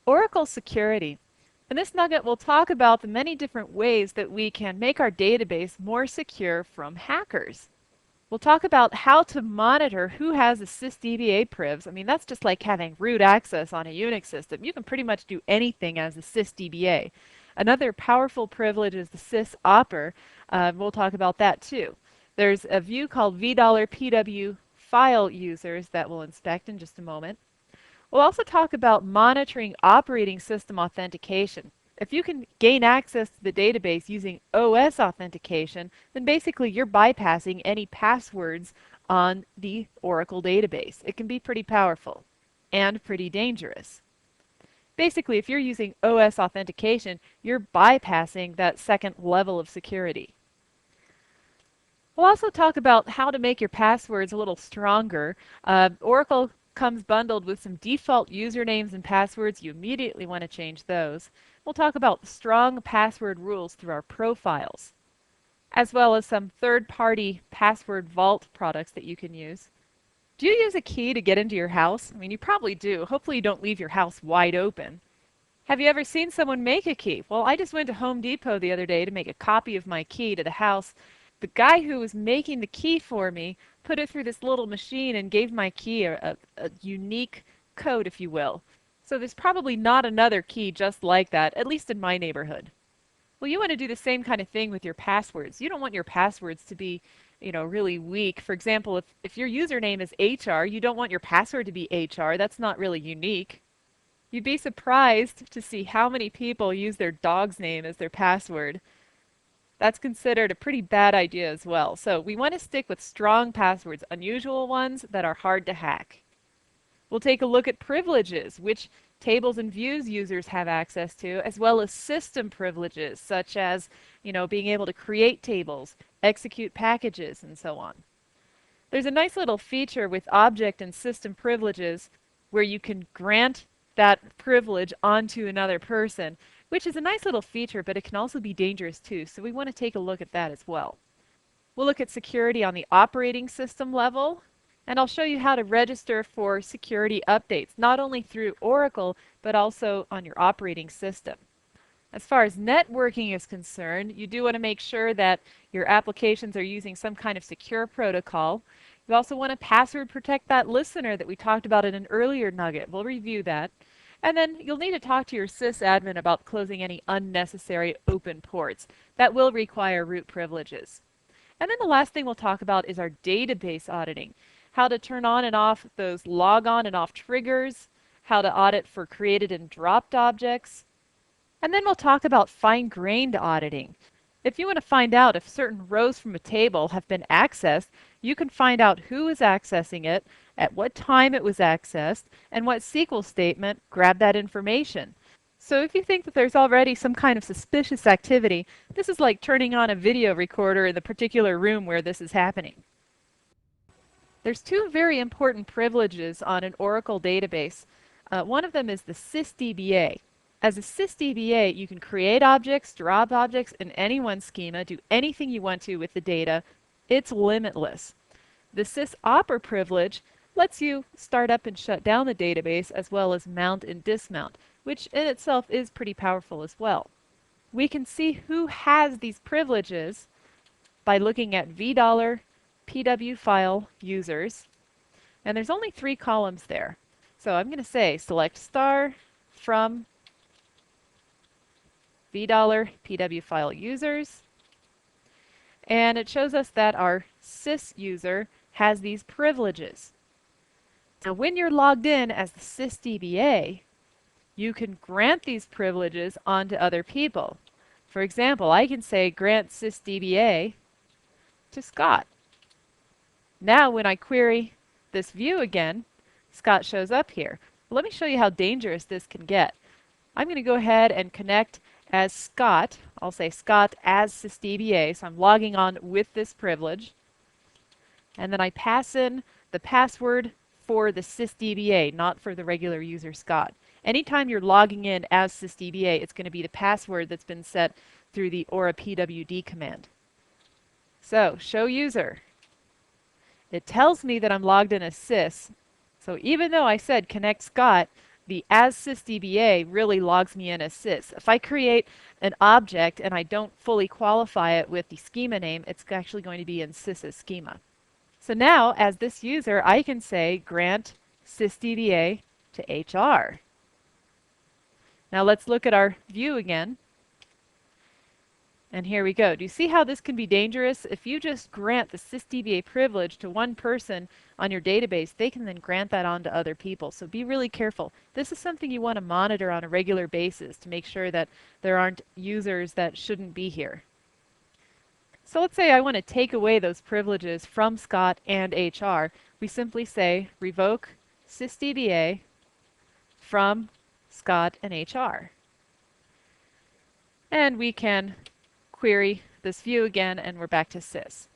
Oracle security. In this nugget, we'll talk about the many different ways that we can make our database more secure from hackers. We'll talk about how to monitor who has the sysdba privs. I mean, that's just like having root access on a Unix system. You can pretty much do anything as a sysdba. Another powerful privilege is the sysopper. We'll talk about that too. There's a view called $PW file users that we'll inspect in just a moment. We'll also talk about monitoring operating system authentication. If you can gain access to the database using OS authentication, then basically you're bypassing any passwords on the Oracle database. It can be pretty powerful and pretty dangerous. Basically, if you're using OS authentication, you're bypassing that second level of security. We'll also talk about how to make your passwords a little stronger. Oracle comes bundled with some default usernames and passwords. You immediately want to change those. We'll talk about strong password rules through our profiles, as well as some third-party password vault products that you can use. Do you use a key to get into your house? I mean, you probably do. Hopefully you don't leave your house wide open. Have you ever seen someone make a key? Well, I just went to Home Depot the other day to make a copy of my key to the house. The guy who was making the key for me put it through this little machine and gave my key a unique code, if you will. So there's probably not another key just like that, at least in my neighborhood. Well, you want to do the same kind of thing with your passwords. You don't want your passwords to be, really weak. For example, if your username is HR, you don't want your password to be HR. That's not really unique. You'd be surprised to see how many people use their dog's name as their password. That's considered a pretty bad idea as well. So we want to stick with strong passwords, unusual ones that are hard to hack. We'll take a look at privileges, which tables and views users have access to, as well as system privileges, such as, being able to create tables, execute packages, and so on. There's a nice little feature with object and system privileges where you can grant that privilege onto another person, which is a nice little feature, but it can also be dangerous too, so we want to take a look at that as well. We'll look at security on the operating system level, and I'll show you how to register for security updates, not only through Oracle, but also on your operating system. As far as networking is concerned, you do want to make sure that your applications are using some kind of secure protocol. You also want to password protect that listener that we talked about in an earlier nugget. We'll review that. And then you'll need to talk to your sysadmin about closing any unnecessary open ports. That will require root privileges. And then the last thing we'll talk about is our database auditing. How to turn on and off those log on and off triggers, how to audit for created and dropped objects. And then we'll talk about fine-grained auditing. If you want to find out if certain rows from a table have been accessed, you can find out who is accessing it, at what time it was accessed, and what SQL statement grabbed that information. So if you think that there's already some kind of suspicious activity, this is like turning on a video recorder in the particular room where this is happening. There's two very important privileges on an Oracle database. One of them is the sysdba. As a sysdba, you can create objects, drop objects in any one schema, do anything you want to with the data. It's limitless. The sysopper privilege lets you start up and shut down the database as well as mount and dismount, which in itself is pretty powerful as well. We can see who has these privileges by looking at $PW file users, and there's only 3 columns there. So I'm going to say select star from $PW file users, and it shows us that our sys user has these privileges. Now when you're logged in as the sysdba, you can grant these privileges onto other people. For example, I can say grant sysdba to Scott. Now when I query this view again, Scott shows up here. Let me show you how dangerous this can get. I'm going to go ahead and connect as Scott. I'll say Scott as sysdba, so I'm logging on with this privilege. And then I pass in the password for the sysdba, not for the regular user Scott. Anytime you're logging in as sysdba, it's going to be the password that's been set through the ORA-PWD command. So, show user. It tells me that I'm logged in as sys. So even though I said connect Scott, the as sysdba really logs me in as sys. If I create an object and I don't fully qualify it with the schema name, it's actually going to be in sys's schema. So now, as this user, I can say grant sysdba to HR. Now let's look at our view again. And here we go. Do you see how this can be dangerous? If you just grant the sysdba privilege to one person on your database, they can then grant that on to other people. So be really careful. This is something you want to monitor on a regular basis to make sure that there aren't users that shouldn't be here. So let's say I want to take away those privileges from Scott and HR. We simply say revoke sysdba from Scott and HR. And we can query this view again, and we're back to sys.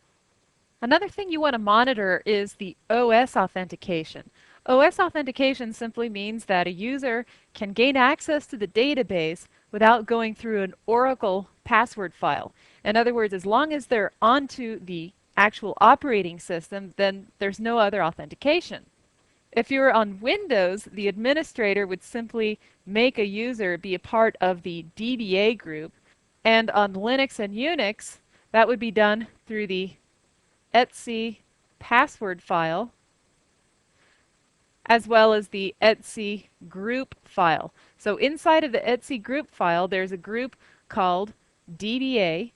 Another thing you want to monitor is the OS authentication. OS authentication simply means that a user can gain access to the database without going through an Oracle password file. In other words, as long as they're onto the actual operating system, then there's no other authentication. If you were on Windows, the administrator would simply make a user be a part of the DBA group. And on Linux and Unix, that would be done through the etc password file, as well as the etc group file. So inside of the etc group file, there's a group called DBA,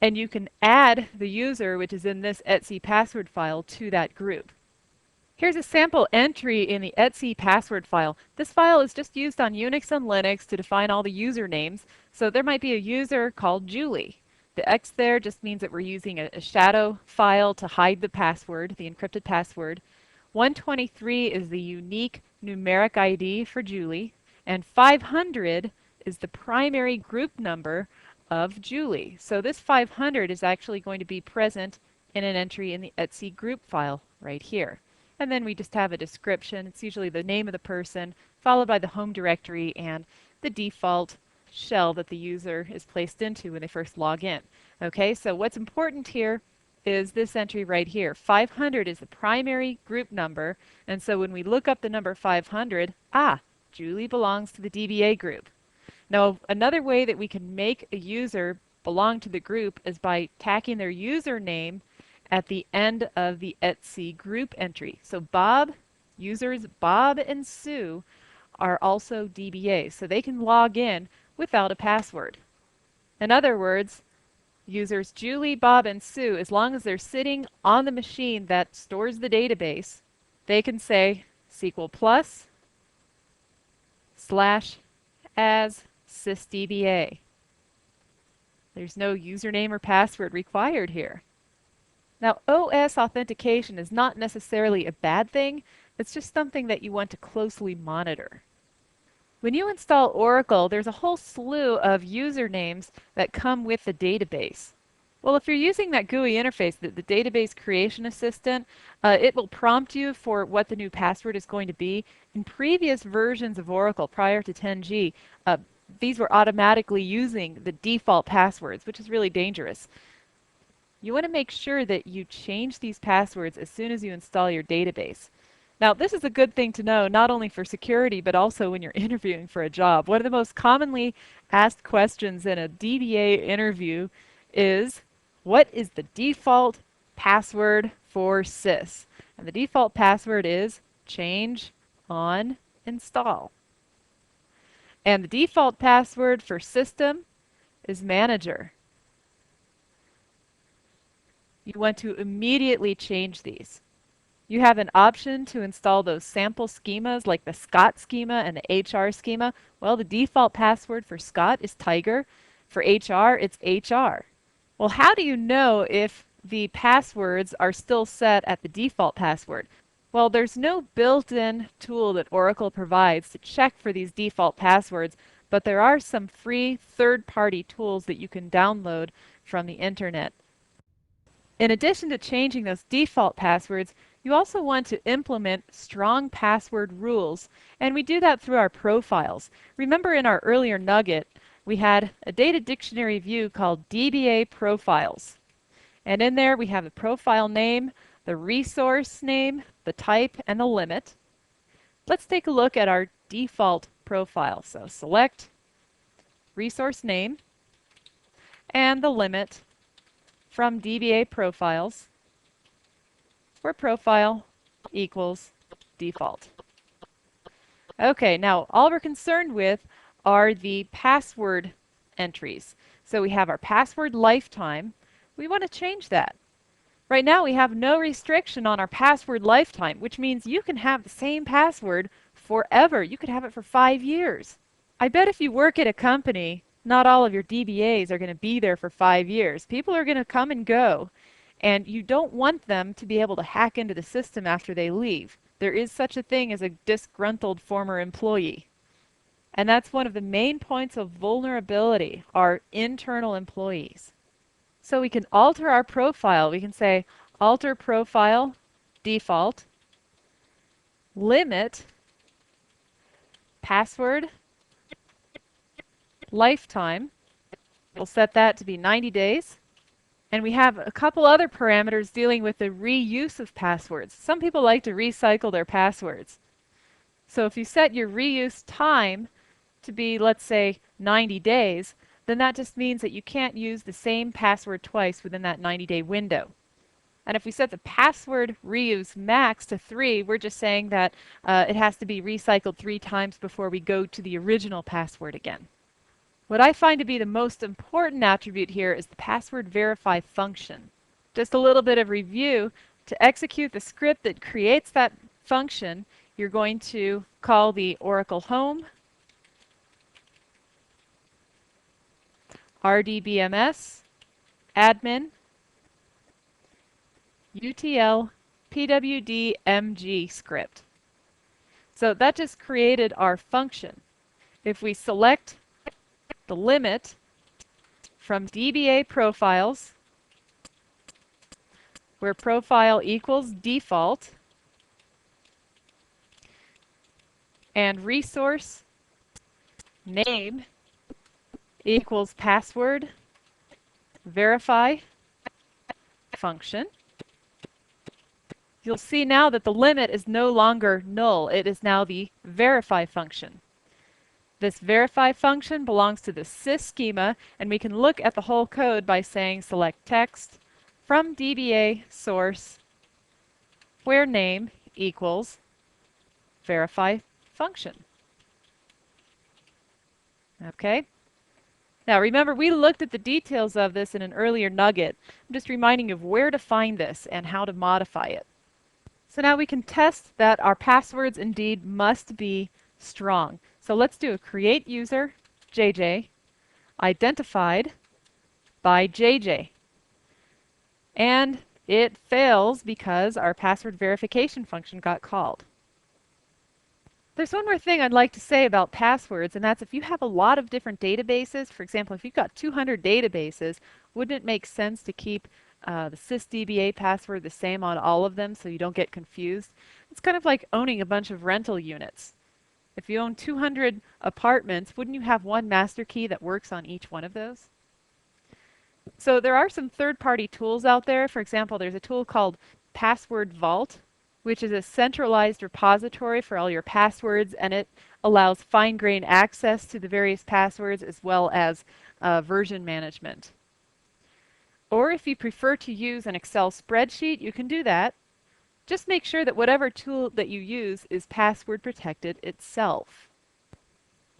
and you can add the user, which is in this etc password file, to that group. Here's a sample entry in the etc password file. This file is just used on Unix and Linux to define all the usernames. So there might be a user called Julie. The X there just means that we're using a shadow file to hide the password, the encrypted password. 123 is the unique numeric ID for Julie, and 500 is the primary group number of Julie. So this 500 is actually going to be present in an entry in the etc group file right here. And then we just have a description. It's usually the name of the person, followed by the home directory and the default shell that the user is placed into when they first log in. Okay, so what's important here is this entry right here. 500 is the primary group number, and so when we look up the number 500, Julie belongs to the DBA group. Now, another way that we can make a user belong to the group is by tacking their username at the end of the etc group entry. So Bob, users Bob and Sue are also DBA, so they can log in without a password. In other words, users Julie, Bob, and Sue, as long as they're sitting on the machine that stores the database, they can say SQL+ / as sysdba. There's no username or password required here. Now, OS authentication is not necessarily a bad thing. It's just something that you want to closely monitor. When you install Oracle, there's a whole slew of usernames that come with the database. Well, if you're using that GUI interface, the Database Creation Assistant, it will prompt you for what the new password is going to be. In previous versions of Oracle, prior to 10G, these were automatically using the default passwords, which is really dangerous. You want to make sure that you change these passwords as soon as you install your database. Now, this is a good thing to know, not only for security, but also when you're interviewing for a job. One of the most commonly asked questions in a DBA interview is, what is the default password for sys? And the default password is change on install. And the default password for system is manager. You want to immediately change these. You have an option to install those sample schemas like the Scott schema and the HR schema. Well, the default password for Scott is Tiger. For HR, it's HR. Well, how do you know if the passwords are still set at the default password? Well, there's no built-in tool that Oracle provides to check for these default passwords, but there are some free third-party tools that you can download from the internet. In addition to changing those default passwords, you also want to implement strong password rules, and we do that through our profiles. Remember in our earlier nugget, we had a data dictionary view called DBA profiles. And in there we have the profile name, the resource name, the type, and the limit. Let's take a look at our default profile. So select resource name and the limit from DBA profiles where profile equals default. Okay, now all we're concerned with are the password entries. So we have our password lifetime. We want to change that. Right now we have no restriction on our password lifetime, which means you can have the same password forever. You could have it for 5 years. I bet if you work at a company, not all of your DBAs are going to be there for 5 years. People are going to come and go, and you don't want them to be able to hack into the system after they leave. There is such a thing as a disgruntled former employee. And that's one of the main points of vulnerability, are internal employees. So we can alter our profile. We can say alter profile default, limit password lifetime. We'll set that to be 90 days. And we have a couple other parameters dealing with the reuse of passwords. Some people like to recycle their passwords. So if you set your reuse time to be, let's say, 90 days, then that just means that you can't use the same password twice within that 90-day window. And if we set the password reuse max to 3, we're just saying that it has to be recycled 3 times before we go to the original password again. What I find to be the most important attribute here is the password verify function. Just a little bit of review. To execute the script that creates that function, you're going to call the Oracle Home RDBMS admin UTL PWDMG script. So that just created our function. If we select the limit from DBA profiles, where profile equals default, and resource name equals password verify function, you'll see now that the limit is no longer null. It is now the verify function. This verify function belongs to the sys schema, and we can look at the whole code by saying select text from DBA source where name equals verify function. Okay? Now remember, we looked at the details of this in an earlier nugget. I'm just reminding you of where to find this and how to modify it. So now we can test that our passwords indeed must be strong. So let's do a create user JJ identified by JJ. And it fails because our password verification function got called. There's one more thing I'd like to say about passwords, and that's if you have a lot of different databases, for example, if you've got 200 databases, wouldn't it make sense to keep the sysdba password the same on all of them so you don't get confused? It's kind of like owning a bunch of rental units. If you own 200 apartments, wouldn't you have one master key that works on each one of those? So there are some third-party tools out there. For example, there's a tool called Password Vault, which is a centralized repository for all your passwords, and it allows fine-grained access to the various passwords as well as version management. Or if you prefer to use an Excel spreadsheet, you can do that. Just make sure that whatever tool that you use is password protected itself.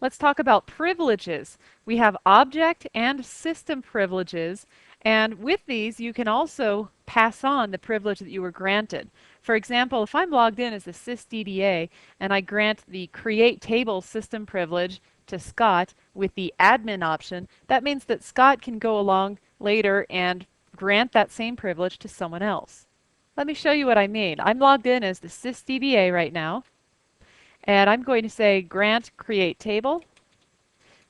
Let's talk about privileges. We have object and system privileges, and with these you can also pass on the privilege that you were granted. For example, if I'm logged in as a sysdba and I grant the create table system privilege to Scott with the admin option, that means that Scott can go along later and grant that same privilege to someone else. Let me show you what I mean. I'm logged in as the sysdba right now, and I'm going to say grant create table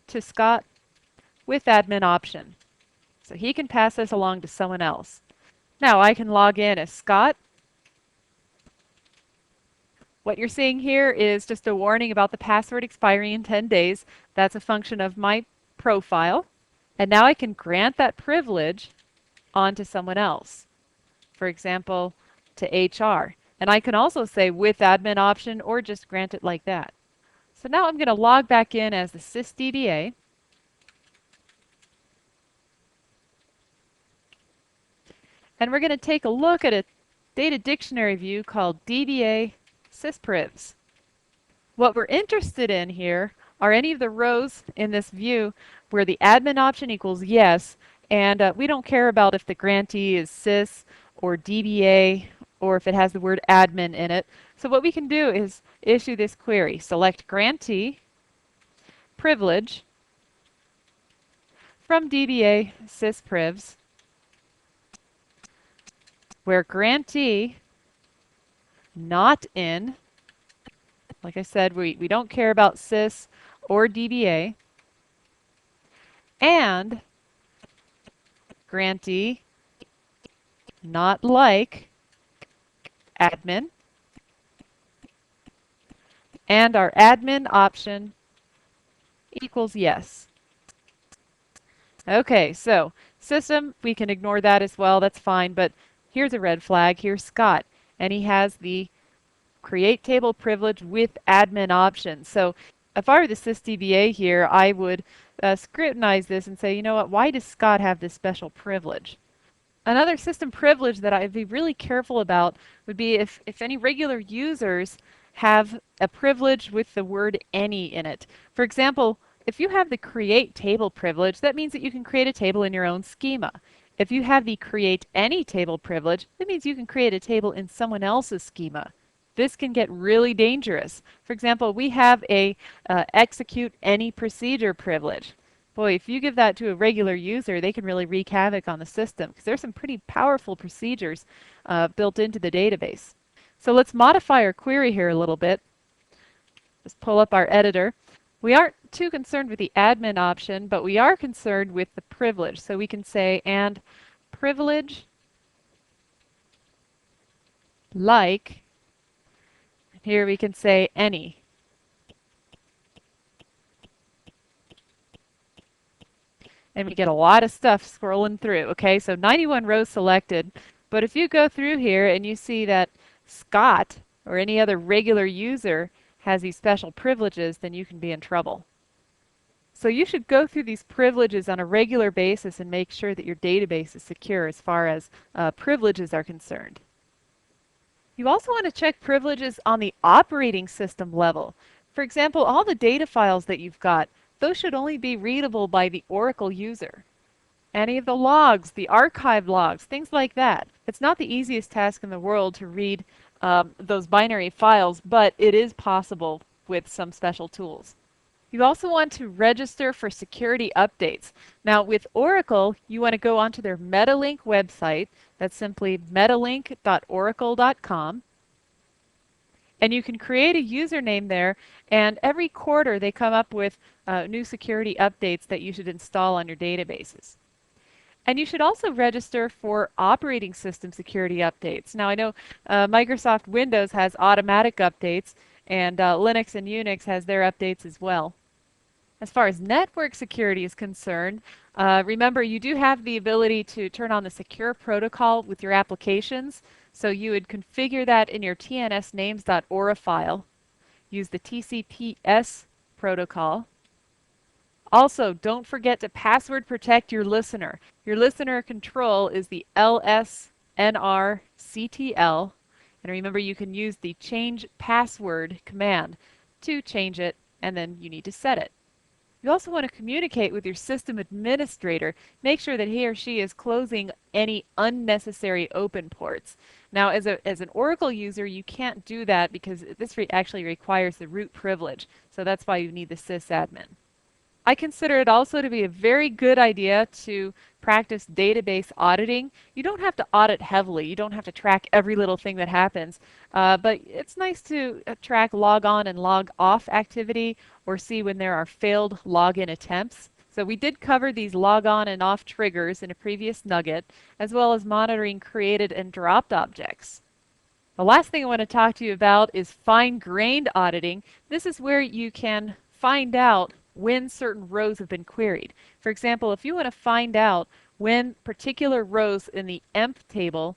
to Scott with admin option. So he can pass this along to someone else. Now I can log in as Scott. What you're seeing here is just a warning about the password expiring in 10 days. That's a function of my profile. And now I can grant that privilege onto someone else. For example, to HR. And I can also say with admin option or just grant it like that. So now I'm going to log back in as the sysdba. And we're going to take a look at a data dictionary view called DBA sysprivs. What we're interested in here are any of the rows in this view where the admin option equals yes, and we don't care about if the grantee is sys or DBA or if it has the word admin in it. So what we can do is issue this query. Select grantee, privilege, from DBA sysprivs, where grantee not in, like I said, we don't care about sys or DBA, and grantee not like admin, and our admin option equals yes. Okay, so system, we can ignore that as well, that's fine, but here's a red flag, here's Scott, and he has the create table privilege with admin option. So if I were the sysdba here, I would scrutinize this and say, you know what, why does Scott have this special privilege? Another system privilege that I'd be really careful about would be if any regular users have a privilege with the word any in it. For example, if you have the create table privilege, that means that you can create a table in your own schema. If you have the create any table privilege, that means you can create a table in someone else's schema. This can get really dangerous. For example, we have a execute any procedure privilege. Boy, if you give that to a regular user, they can really wreak havoc on the system because there's some pretty powerful procedures built into the database. So let's modify our query here a little bit. Just pull up our editor. We aren't too concerned with the admin option, but we are concerned with the privilege. So we can say, and privilege like, here we can say any. And we get a lot of stuff scrolling through. Okay, so 91 rows selected. But if you go through here and you see that Scott or any other regular user has these special privileges, then you can be in trouble. So you should go through these privileges on a regular basis and make sure that your database is secure as far as privileges are concerned. You also want to check privileges on the operating system level. For example, all the data files that you've got, those should only be readable by the Oracle user. Any of the logs, the archive logs, things like that. It's not the easiest task in the world to read those binary files, but it is possible with some special tools. You also want to register for security updates. Now with Oracle, you want to go onto their MetaLink website. That's simply metalink.oracle.com. And you can create a username there, and every quarter they come up with new security updates that you should install on your databases. And you should also register for operating system security updates. Now I know Microsoft Windows has automatic updates, and Linux and Unix has their updates as well. As far as network security is concerned, remember you do have the ability to turn on the secure protocol with your applications. So you would configure that in your tnsnames.ora file. Use the TCP/S protocol. Also, don't forget to password protect your listener. Your listener control is the lsnrctl. And remember, you can use the change password command to change it, and then you need to set it. You also want to communicate with your system administrator. Make sure that he or she is closing any unnecessary open ports. Now, as an Oracle user, you can't do that because this actually requires the root privilege. So that's why you need the sysadmin. I consider it also to be a very good idea to practice database auditing. You don't have to audit heavily. You don't have to track every little thing that happens. But it's nice to track log on and log off activity or see when there are failed login attempts. So we did cover these log on and off triggers in a previous nugget, as well as monitoring created and dropped objects. The last thing I want to talk to you about is fine-grained auditing. This is where you can find out when certain rows have been queried. For example, if you want to find out when particular rows in the emp table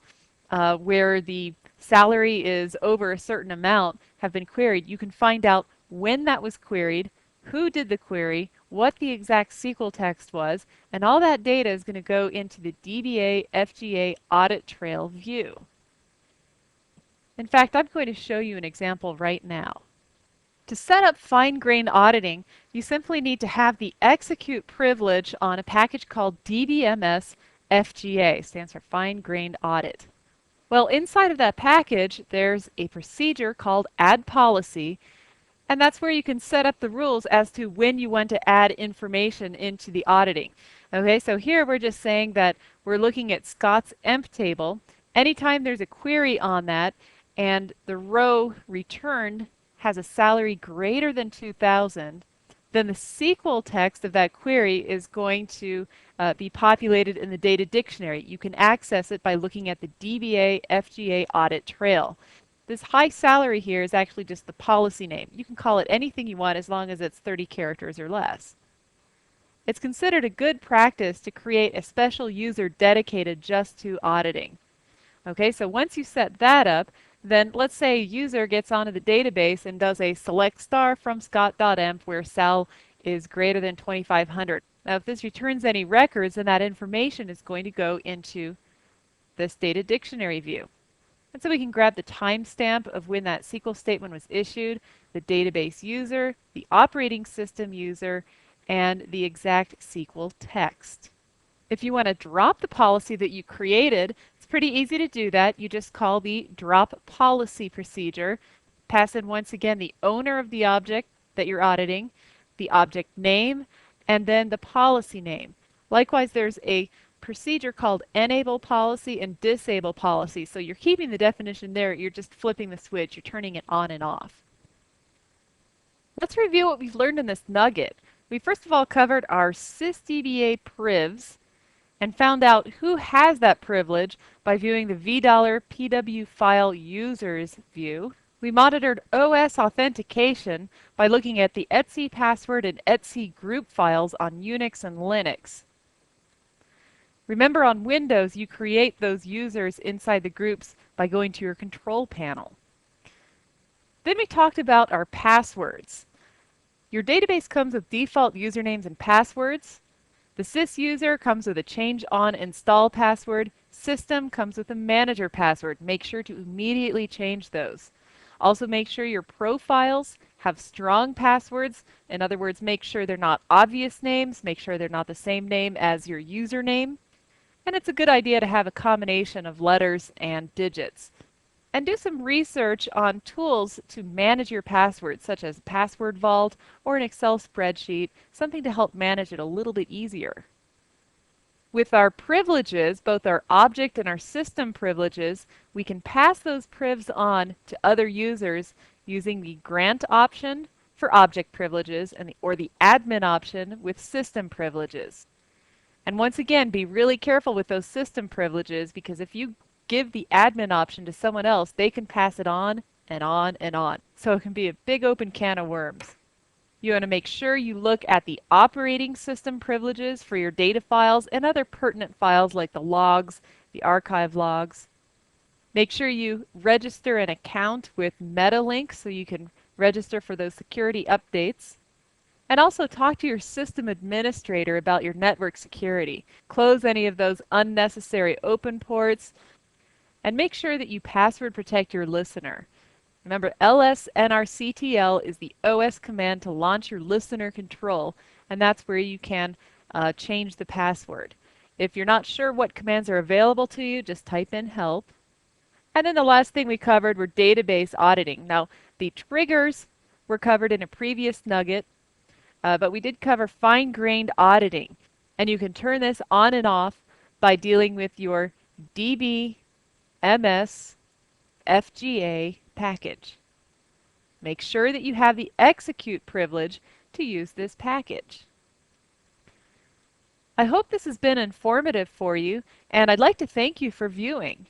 where the salary is over a certain amount have been queried, you can find out when that was queried, who did the query, what the exact SQL text was, and all that data is going to go into the DBA FGA audit trail view. In fact, I'm going to show you an example right now. To set up fine-grained auditing, you simply need to have the execute privilege on a package called DBMS FGA, stands for fine-grained audit. Well, inside of that package, there's a procedure called add policy, and that's where you can set up the rules as to when you want to add information into the auditing. Okay, so here we're just saying that we're looking at Scott's EMP table. Anytime there's a query on that and the row returned has a salary greater than 2,000, then the SQL text of that query is going to be populated in the data dictionary. You can access it by looking at the DBA FGA audit trail. This high salary here is actually just the policy name. You can call it anything you want as long as it's 30 characters or less. It's considered a good practice to create a special user dedicated just to auditing. Okay, so once you set that up, then let's say a user gets onto the database and does a select star from scott.emp where sal is greater than 2,500. Now if this returns any records, then that information is going to go into this data dictionary view. And so we can grab the timestamp of when that SQL statement was issued, the database user, the operating system user, and the exact SQL text. If you want to drop the policy that you created, it's pretty easy to do that. You just call the drop policy procedure, pass in once again the owner of the object that you're auditing, the object name, and then the policy name. Likewise, there's a procedure called enable policy and disable policy. So you're keeping the definition there, you're just flipping the switch, you're turning it on and off. Let's review what we've learned in this nugget. We first of all covered our sysdba privs and found out who has that privilege by viewing the $pw file users view. We monitored OS authentication by looking at the etc password and etc group files on Unix and Linux. Remember, on Windows, you create those users inside the groups by going to your control panel. Then we talked about our passwords. Your database comes with default usernames and passwords. The sys user comes with a change on install password. System comes with a manager password. Make sure to immediately change those. Also make sure your profiles have strong passwords. In other words, make sure they're not obvious names. Make sure they're not the same name as your username. And it's a good idea to have a combination of letters and digits. And do some research on tools to manage your passwords, such as Password Vault or an Excel spreadsheet, something to help manage it a little bit easier. With our privileges, both our object and our system privileges, we can pass those privs on to other users using the grant option for object privileges or the admin option with system privileges. And once again, be really careful with those system privileges, because if you give the admin option to someone else, they can pass it on and on and on. So it can be a big open can of worms. You want to make sure you look at the operating system privileges for your data files and other pertinent files like the logs, the archive logs. Make sure you register an account with MetaLink so you can register for those security updates. And also talk to your system administrator about your network security. Close any of those unnecessary open ports, and make sure that you password protect your listener. Remember, lsnrctl is the OS command to launch your listener control, and that's where you can change the password. If you're not sure what commands are available to you, just type in help. And then the last thing we covered were database auditing. Now, the triggers were covered in a previous nugget. But we did cover fine-grained auditing, and you can turn this on and off by dealing with your DBMS FGA package. Make sure that you have the execute privilege to use this package. I hope this has been informative for you, and I'd like to thank you for viewing.